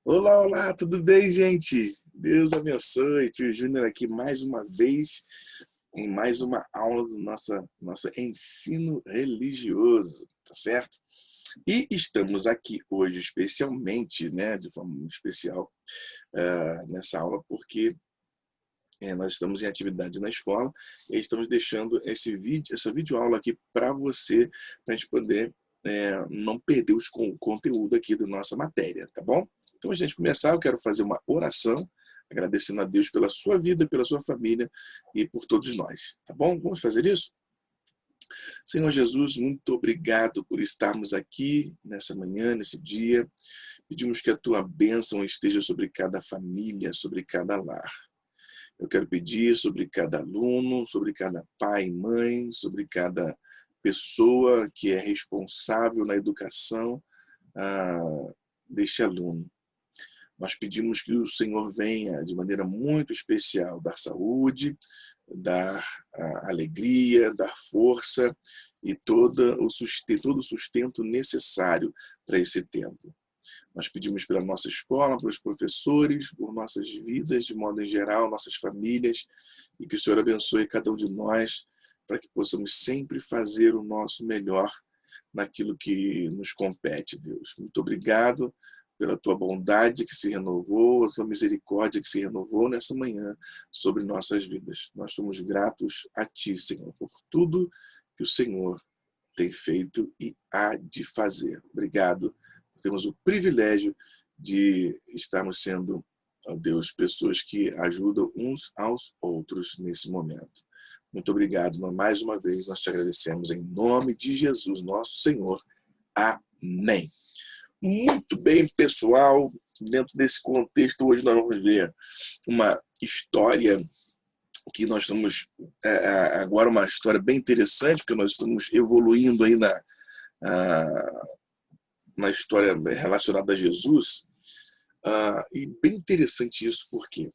Olá, olá, tudo bem, gente? Deus abençoe. Tio Júnior aqui mais uma vez em mais uma aula do nosso ensino religioso, tá certo? E estamos aqui hoje especialmente, né, de forma muito especial, nessa aula, porque nós estamos em atividade na escola e estamos deixando essa videoaula aqui para você, para a gente poder não perder o conteúdo aqui da nossa matéria, tá bom? Então, antes de a gente começar, eu quero fazer uma oração, agradecendo a Deus pela sua vida, pela sua família e por todos nós, tá bom? Vamos fazer isso? Senhor Jesus, muito obrigado por estarmos aqui nessa manhã, nesse dia. Pedimos que a tua bênção esteja sobre cada família, sobre cada lar. Eu quero pedir sobre cada aluno, sobre cada pai e mãe, sobre cada pessoa que é responsável na educação deste aluno. Nós pedimos que o Senhor venha de maneira muito especial dar saúde, dar alegria, dar força e todo o sustento necessário para esse tempo. Nós pedimos pela nossa escola, pelos professores, por nossas vidas, de modo em geral, nossas famílias, e que o Senhor abençoe cada um de nós, para que possamos sempre fazer o nosso melhor naquilo que nos compete, Deus. Muito obrigado pela tua bondade que se renovou, a tua misericórdia que se renovou nessa manhã sobre nossas vidas. Nós somos gratos a ti, Senhor, por tudo que o Senhor tem feito e há de fazer. Obrigado. Temos o privilégio de estarmos sendo, ó Deus, pessoas que ajudam uns aos outros nesse momento. Muito obrigado. Mais uma vez, nós te agradecemos em nome de Jesus, nosso Senhor. Amém. Muito bem, pessoal. Dentro desse contexto, hoje nós vamos ver uma história que nós estamos agora uma história bem interessante, porque nós estamos evoluindo aí na história relacionada a Jesus. E bem interessante isso, por quê?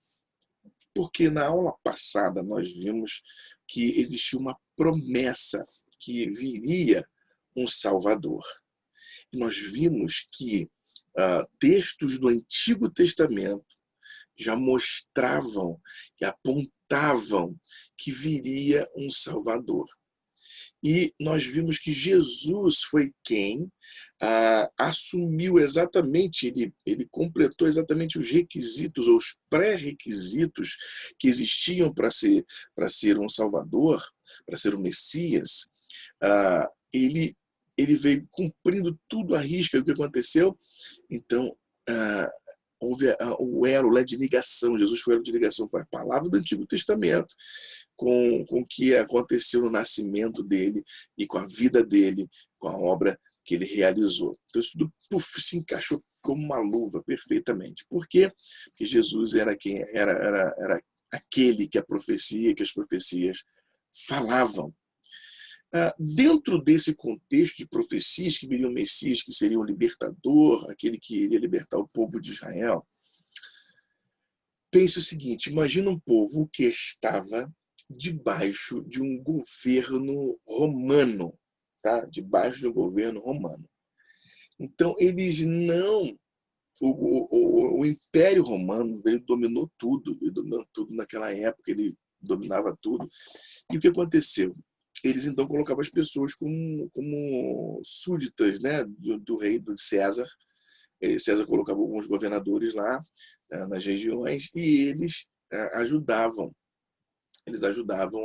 Porque na aula passada nós vimos que existia uma promessa que viria um Salvador. E nós vimos que textos do Antigo Testamento já mostravam e apontavam que viria um Salvador. E nós vimos que Jesus foi quem assumiu exatamente, ele completou exatamente os requisitos, ou os pré-requisitos que existiam para ser um Salvador, para ser o Messias. Ele veio cumprindo tudo à risca. O que aconteceu? Então, houve o elo de ligação. Jesus foi o elo de ligação com a palavra do Antigo Testamento, com o que aconteceu no nascimento dele e com a vida dele, com a obra que ele realizou. Então isso tudo se encaixou como uma luva perfeitamente. Por quê? Porque Jesus era aquele que as profecias falavam. Dentro desse contexto de profecias que viria o Messias, que seria o libertador, aquele que iria libertar o povo de Israel, pense o seguinte: imagina um povo que estava debaixo de um governo romano, tá? Debaixo de um governo romano. Então eles não, o Império Romano dominou tudo naquela época, ele dominava tudo. E o que aconteceu? Eles então colocavam as pessoas como súditas, né, do rei, do César. César colocava alguns governadores lá nas regiões e eles ajudavam. Eles ajudavam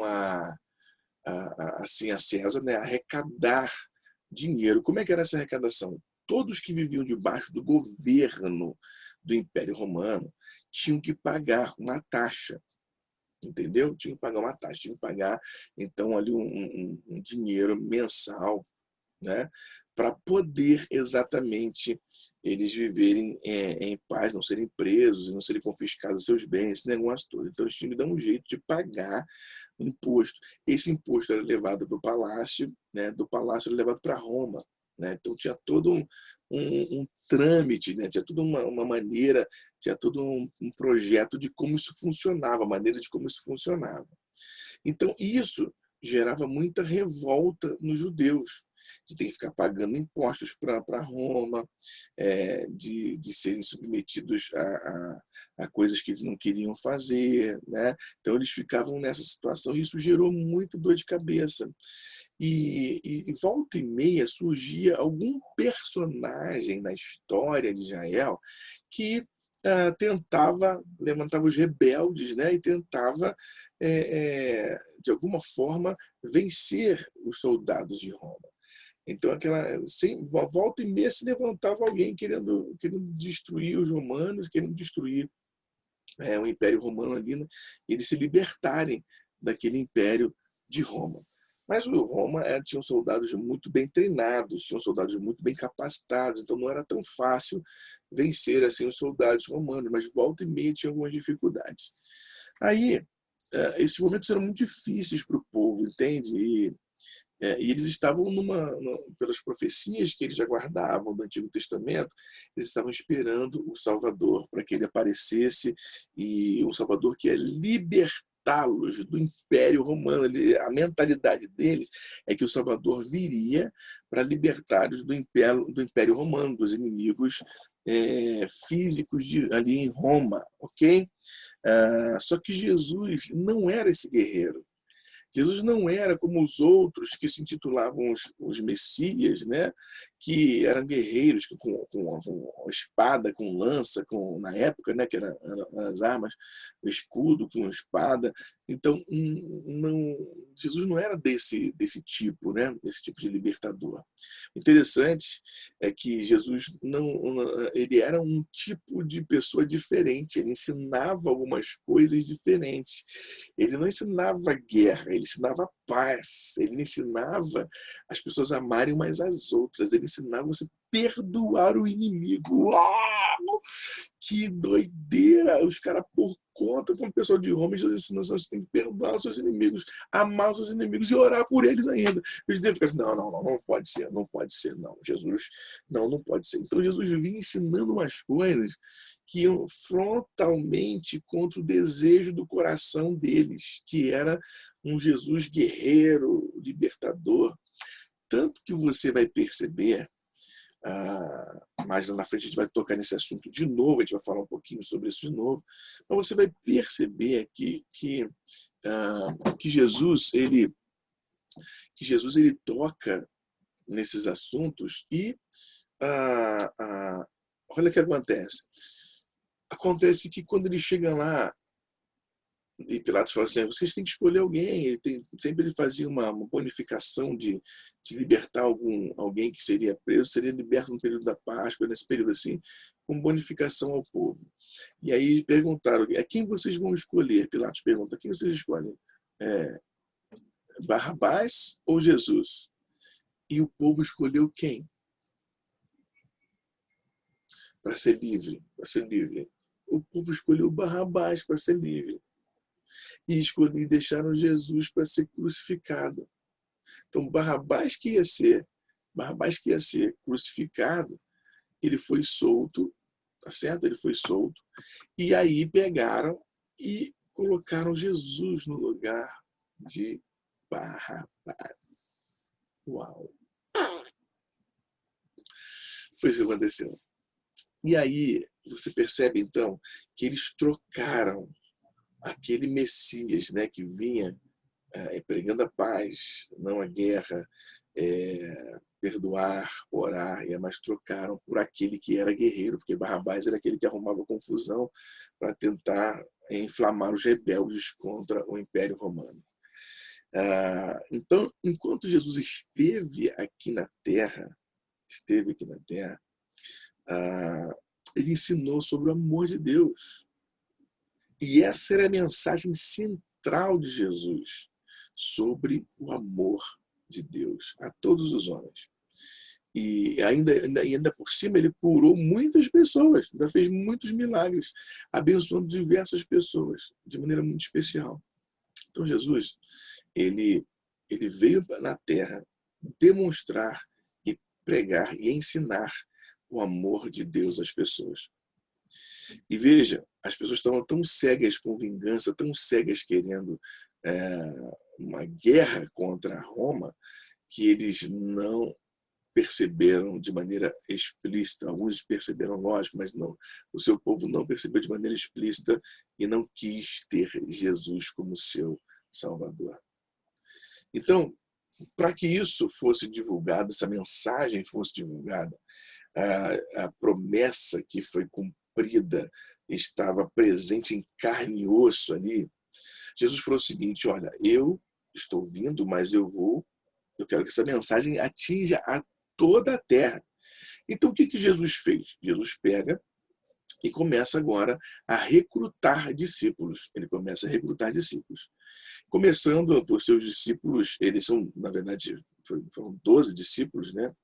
assim, a César, né, a arrecadar dinheiro. Como é que era essa arrecadação? Todos que viviam debaixo do governo do Império Romano tinham que pagar uma taxa, entendeu? Tinham que pagar uma taxa, tinham que pagar, então, ali um dinheiro mensal, né, para poder exatamente eles viverem em paz, não serem presos, não serem confiscados seus bens, esse negócio todo. Então eles tinham que dar um jeito de pagar o imposto. Esse imposto era levado para o palácio, né, do palácio era levado para Roma. Né? Então tinha todo um trâmite, né? Tinha toda uma maneira, tinha todo um projeto de como isso funcionava, a maneira de como isso funcionava. Então isso gerava muita revolta nos judeus. de ter que ficar pagando impostos para Roma, de serem submetidos a coisas que eles não queriam fazer, né? Então eles ficavam nessa situação e isso gerou muita dor de cabeça. E volta e meia surgia algum personagem na história de Israel que levantava os rebeldes, né, e tentava, de alguma forma, vencer os soldados de Roma. Então, volta e meia se levantava alguém querendo destruir os romanos, querendo destruir o Império Romano ali, né, e eles se libertarem daquele Império de Roma. Mas o Roma tinha soldados muito bem treinados, tinham soldados muito bem capacitados, então não era tão fácil vencer assim os soldados romanos, mas volta e meia tinha algumas dificuldades. Aí, esses momentos eram muito difíceis para o povo, entende? E eles estavam pelas profecias que eles aguardavam do Antigo Testamento, eles estavam esperando o Salvador, para que ele aparecesse, e o Salvador que é libertá-los do Império Romano. A mentalidade deles é que o Salvador viria para libertá-los do Império Romano, dos inimigos físicos ali em Roma, ok? Só que Jesus não era esse guerreiro. Jesus não era como os outros que se intitulavam os Messias, né? Que eram guerreiros com espada, com lança, na época, né? Que eram as armas, o escudo com espada. Então, Jesus não era desse tipo, né? Desse tipo de libertador. O interessante é que Jesus ele era um tipo de pessoa diferente. Ele ensinava algumas coisas diferentes. Ele não ensinava guerra, ele ensinava paz, ele ensinava as pessoas a amarem umas às outras, ele ensinava você perdoar o inimigo. Uau! Que doideira! Os caras, por conta, como pessoal de Roma, Jesus ensinou que você tem que perdoar os seus inimigos, amar os seus inimigos e orar por eles ainda. Eles devem ficar assim, não pode ser, não. Jesus, não pode ser. Então Jesus vinha ensinando umas coisas que iam frontalmente contra o desejo do coração deles, que era um Jesus guerreiro, libertador. Tanto que você vai perceber, mais lá na frente a gente vai tocar nesse assunto de novo, a gente vai falar um pouquinho sobre isso de novo, mas você vai perceber que Jesus ele toca nesses assuntos e olha o que acontece. Acontece que quando ele chega lá, e Pilatos fala assim, vocês têm que escolher alguém. Sempre ele fazia uma bonificação de libertar alguém que seria preso, seria liberto no período da Páscoa, nesse período assim, com bonificação ao povo. E aí perguntaram, a quem vocês vão escolher? Pilatos pergunta, a quem vocês escolhem? Barrabás ou Jesus? E o povo escolheu quem? Para ser livre, O povo escolheu Barrabás para ser livre. E deixaram Jesus para ser crucificado. Então, Barrabás que ia ser crucificado, ele foi solto, tá certo? Ele foi solto. E aí pegaram e colocaram Jesus no lugar de Barrabás. Uau! Foi isso que aconteceu. E aí você percebe, então, que eles trocaram aquele Messias, né, que vinha pregando a paz, não a guerra, perdoar, orar, mas trocaram por aquele que era guerreiro, porque Barrabás era aquele que arrumava confusão para tentar inflamar os rebeldes contra o Império Romano. Então, enquanto Jesus esteve aqui na Terra, ele ensinou sobre o amor de Deus. E essa era a mensagem central de Jesus, sobre o amor de Deus a todos os homens. E ainda por cima ele curou muitas pessoas, ainda fez muitos milagres, abençoando diversas pessoas, de maneira muito especial. Então Jesus, ele veio na Terra demonstrar e pregar e ensinar o amor de Deus às pessoas. E veja, as pessoas estavam tão cegas com vingança, tão cegas querendo uma guerra contra Roma, que eles não perceberam de maneira explícita. Alguns perceberam, lógico, mas não. O seu povo não percebeu de maneira explícita e não quis ter Jesus como seu Salvador. Então, para que isso fosse divulgado, essa mensagem fosse divulgada, a promessa que foi cumprida estava presente em carne e osso ali. Jesus falou o seguinte: olha, eu estou vindo, mas eu quero que essa mensagem atinja a toda a terra. Então o que Jesus fez? Jesus pega e começa agora a recrutar discípulos. Ele começa a recrutar discípulos. Começando por seus discípulos, eles são, na verdade, foram 12 discípulos, né?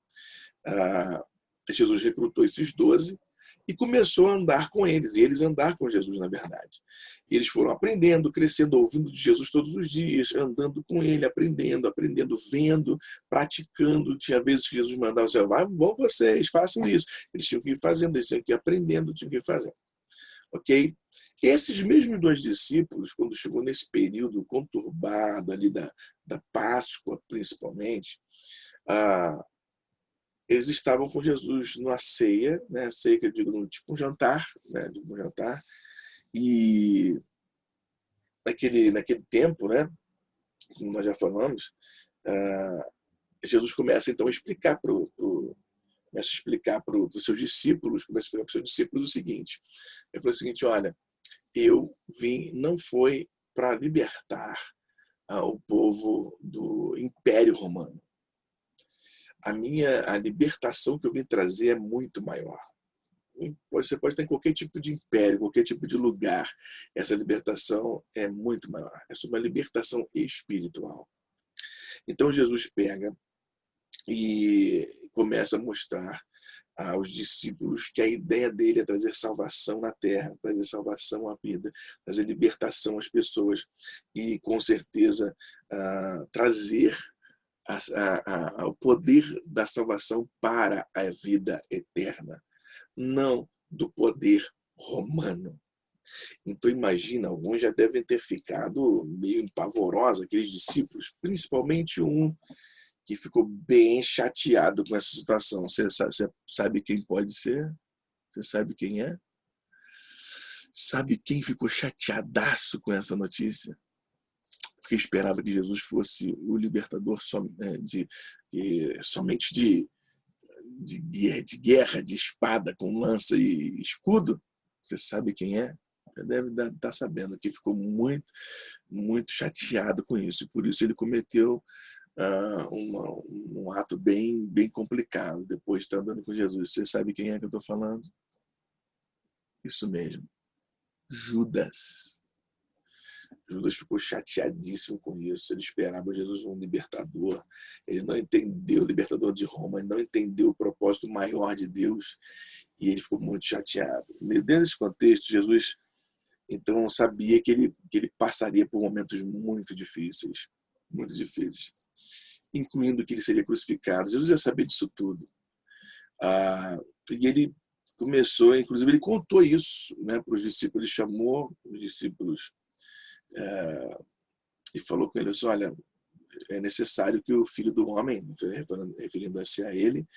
Jesus recrutou esses 12 e começou a andar com eles, e eles andar com Jesus, na verdade. E eles foram aprendendo, crescendo, ouvindo de Jesus todos os dias, andando com ele, aprendendo, vendo, praticando. Tinha vezes que Jesus mandava, vão vocês, façam isso. Eles tinham que ir fazendo, eles tinham que ir aprendendo, tinham que ir fazendo. Ok? Esses mesmos 2 discípulos, quando chegou nesse período conturbado ali da Páscoa, principalmente, eles estavam com Jesus numa ceia, né? Ceia que eu digo, tipo um jantar, né? Tipo um jantar. E naquele tempo, né? Como nós já falamos, Jesus começa então a explicar para os seus discípulos, o seguinte. Ele falou o seguinte: olha, eu vim, não foi para libertar o povo do Império Romano. A libertação que eu vim trazer é muito maior. Você pode estar em qualquer tipo de império, qualquer tipo de lugar. Essa libertação é muito maior. É uma libertação espiritual. Então Jesus pega e começa a mostrar aos discípulos que a ideia dele é trazer salvação na terra, trazer salvação à vida, trazer libertação às pessoas e, com certeza, trazer o poder da salvação para a vida eterna, não do poder romano. Então imagina, alguns já devem ter ficado meio empavorosos, aqueles discípulos, principalmente um que ficou bem chateado com essa situação. Você sabe quem pode ser? Você sabe quem é? Sabe quem ficou chateadaço com essa notícia? Porque esperava que Jesus fosse o libertador somente de guerra, de espada, com lança e escudo. Você sabe quem é? Já deve estar sabendo que ficou muito, muito chateado com isso. E por isso ele cometeu um ato bem, bem complicado depois de estar andando com Jesus. Você sabe quem é que eu estou falando? Isso mesmo. Judas. Judas ficou chateadíssimo com isso. Ele esperava Jesus um libertador. Ele não entendeu o libertador de Roma. Ele não entendeu o propósito maior de Deus. E ele ficou muito chateado. Dentro desse contexto, Jesus então sabia que ele passaria por momentos muito difíceis, incluindo que ele seria crucificado. Jesus já sabia disso tudo. E ele começou, inclusive ele contou isso, né, para os discípulos. Ele chamou os discípulos e falou com eles: olha, é necessário que o Filho do Homem, referindo-se a ele,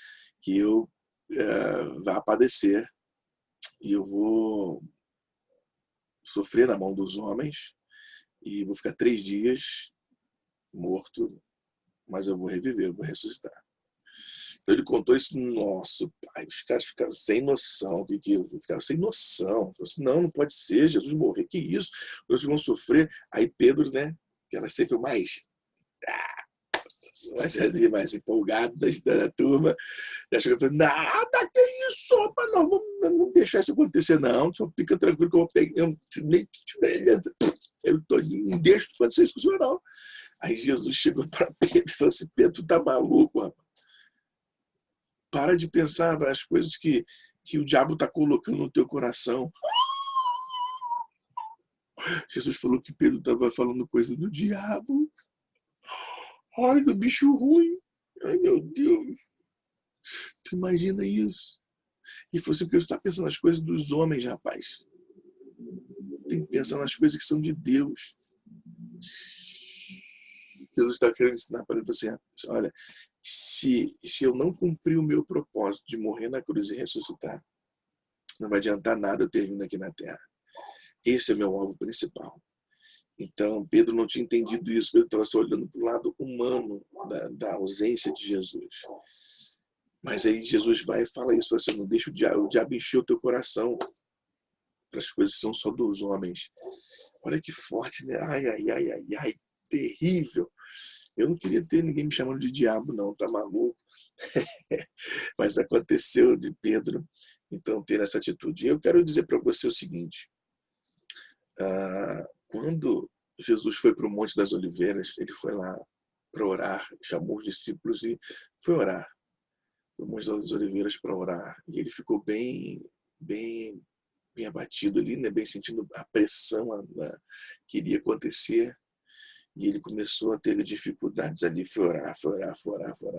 que eu vá padecer e eu vou sofrer na mão dos homens e vou ficar 3 dias morto, mas eu vou reviver, eu vou ressuscitar. Então ele contou isso. Nossa, pai, os caras ficaram sem noção. Ficaram sem noção. Falou assim: não pode ser, Jesus morrer, que isso? Eles vão sofrer. Aí Pedro, né, que era sempre o mais mais empolgado da turma, já chegou e falou: nada, que isso? Opa, não, vamos deixar isso acontecer, não. Só fica tranquilo que eu vou pegar. Eu não deixo acontecer isso com o senhor, não. Aí Jesus chegou para Pedro e falou assim: Pedro, tu tá maluco, rapaz? Para de pensar as coisas que o diabo está colocando no teu coração. Jesus falou que Pedro estava falando coisa do diabo. Ai, do bicho ruim. Ai, meu Deus. Tu imagina isso? E falou assim: porque você está pensando nas coisas dos homens, rapaz. Tem que pensar nas coisas que são de Deus. Jesus estava querendo ensinar para ele assim, olha, se eu não cumprir o meu propósito de morrer na cruz e ressuscitar, não vai adiantar nada eu ter vindo aqui na Terra. Esse é meu alvo principal. Então, Pedro não tinha entendido isso, Pedro estava só olhando para o lado humano da ausência de Jesus. Mas aí Jesus vai e fala isso, você não deixa o diabo encher o teu coração para as coisas que são só dos homens. Olha que forte, né? Ai, ai, ai, ai, ai, terrível. Eu não queria ter ninguém me chamando de diabo, não, tá maluco? Mas aconteceu de Pedro, então, ter essa atitude. E eu quero dizer para você o seguinte, quando Jesus foi para o Monte das Oliveiras, ele foi lá para orar, chamou os discípulos e foi orar. Para o Monte das Oliveiras para orar. E ele ficou bem abatido ali, né? Bem sentindo a pressão que iria acontecer. E ele começou a ter dificuldades ali, foi orar,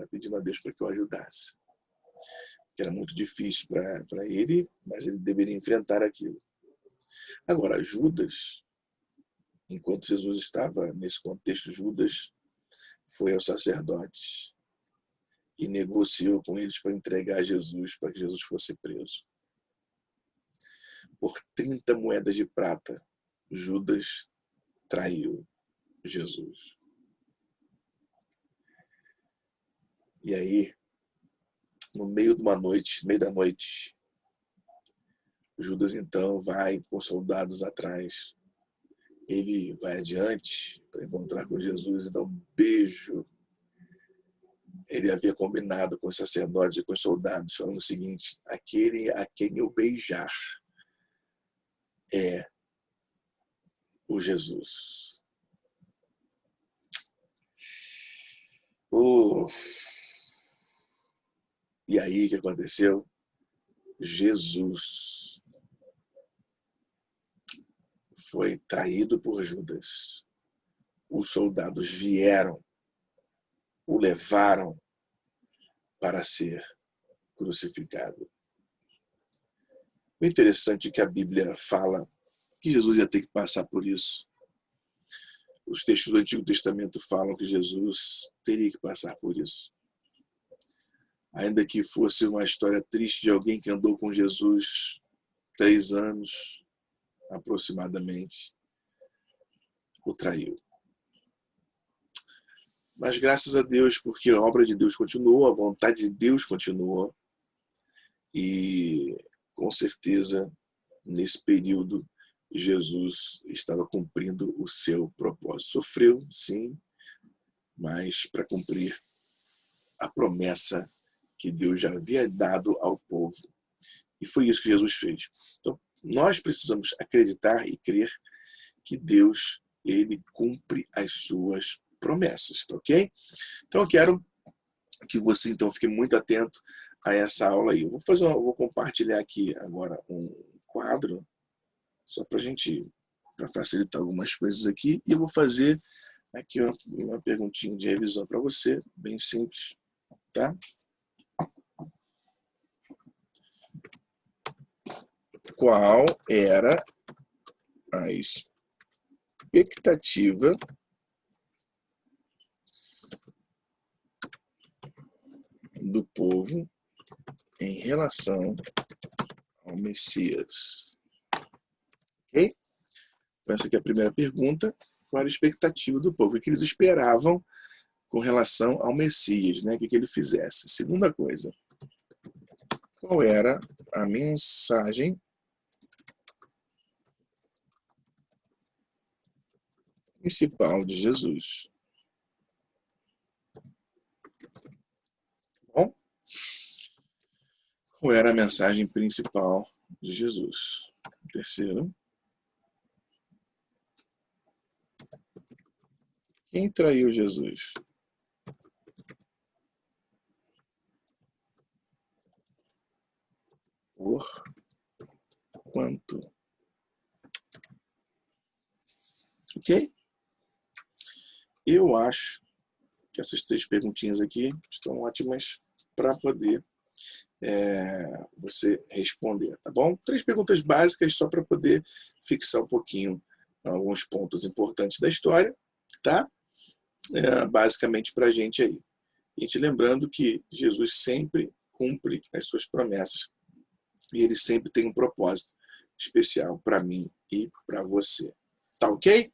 pedindo a Deus para que o ajudasse. Que era muito difícil para ele, mas ele deveria enfrentar aquilo. Agora, Judas, enquanto Jesus estava nesse contexto, Judas foi aos sacerdotes e negociou com eles para entregar Jesus, para que Jesus fosse preso. Por 30 moedas de prata, Judas traiu Jesus. E aí, no meio da noite, Judas então vai com soldados atrás. Ele vai adiante para encontrar com Jesus e dar um beijo. Ele havia combinado com os sacerdotes e com os soldados, falando o seguinte, aquele a quem eu beijar é o Jesus. E aí o que aconteceu? Jesus foi traído por Judas. Os soldados vieram, o levaram para ser crucificado. O interessante é que a Bíblia fala que Jesus ia ter que passar por isso. Os textos do Antigo Testamento falam que Jesus teria que passar por isso. Ainda que fosse uma história triste de alguém que andou com Jesus 3 anos, aproximadamente, o traiu. Mas graças a Deus, porque a obra de Deus continuou, a vontade de Deus continuou, e com certeza, nesse período, Jesus estava cumprindo o seu propósito. Sofreu, sim, mas para cumprir a promessa que Deus já havia dado ao povo. E foi isso que Jesus fez. Então, nós precisamos acreditar e crer que Deus, ele cumpre as suas promessas, tá ok? Então, eu quero que você, então, fique muito atento a essa aula aí. Eu vou compartilhar aqui agora um quadro, só para facilitar algumas coisas aqui, e eu vou fazer aqui uma perguntinha de revisão para você, bem simples, tá? Qual era a expectativa do povo em relação ao Messias? Ok? Então, essa aqui é a primeira pergunta. Qual era a expectativa do povo? O que eles esperavam com relação ao Messias, né? O que ele fizesse? Segunda coisa, qual era a mensagem principal de Jesus? Bom, qual era a mensagem principal de Jesus? Terceiro, quem traiu Jesus? Por quanto? Ok? Eu acho que essas 3 perguntinhas aqui estão ótimas para poder você responder, tá bom? 3 perguntas básicas só para poder fixar um pouquinho alguns pontos importantes da história, tá? basicamente para a gente aí. A gente lembrando que Jesus sempre cumpre as suas promessas e ele sempre tem um propósito especial para mim e para você. Tá ok?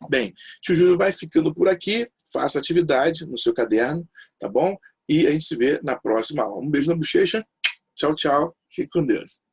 Bem, tio Júlio vai ficando por aqui. Faça atividade no seu caderno, tá bom? E a gente se vê na próxima aula. Um beijo na bochecha. Tchau, tchau. Fique com Deus.